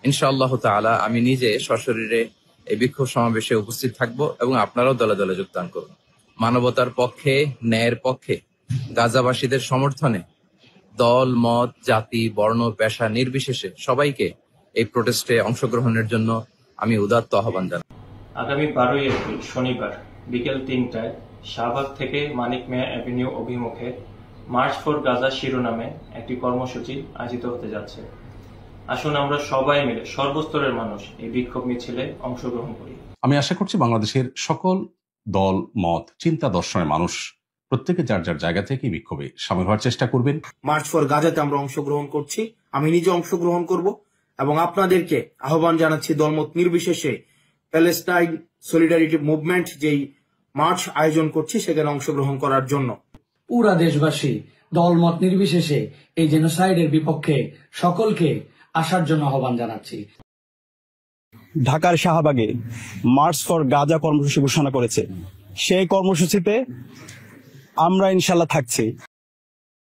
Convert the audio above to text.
ইনশাআল্লাহ তাআলা আমি নিজে সশরীরে এই বিক্ষোভ সমাবেশে উপস্থিত থাকব এবং আপনারাও দলে দলে যোগদান করুন। মানবতার পক্ষে, ন্যায়ের পক্ষে, গাজাবাসীদের সমর্থনে দল, মত, জাতি, বর্ণ, পেশা নির্বিশেষে সবাইকে এই প্রোটেস্টে অংশগ্রহণের জন্য আমি উদাত্ত আহ্বান জানাই। আগামী 12ই এপ্রিল শনিবার বিকেল 3টায় শাহবাগ থেকে মানিক মিয়া অ্যাভিনিউ অভিমুখে মার্চ ফর গাজা শিরোনামে একটি কর্মসূচি আয়োজিত হতে যাচ্ছে। আসুন আমরা সবাই মিলে সর্বস্তরের মানুষ এই বিক্ষোভ মিছিলে অংশগ্রহণ করি। আমি আশা করছি বাংলাদেশের সকল দল, মত, চিন্তা দর্শনের মানুষ প্রত্যেকে যার যার জায়গা থেকে বিক্ষোভে সামিল হওয়ার চেষ্টা করবেন। মার্চ ফর গাজাতে আমরা অংশগ্রহণ করছি, আমি নিজে অংশগ্রহণ করব এবং আপনাদেরকে আহ্বান জানাচ্ছি দলমত নির্বিশেষে প্যালেস্টাইন সলিডারিটি মুভমেন্ট যেই মার্চ আয়োজন করছি সেখানে অংশগ্রহণ করার জন্য। পুরা দেশবাসী দলমত নির্বিশেষে এই জেনোসাইডের বিপক্ষে সকলকে আসার জন্য আহ্বান জানাচ্ছি। ঢাকার শাহবাগে মার্চ ফর গাজা কর্মসূচি ঘোষণা করেছে, সেই কর্মসূচিতে আমরা ইনশাল্লাহ থাকছি।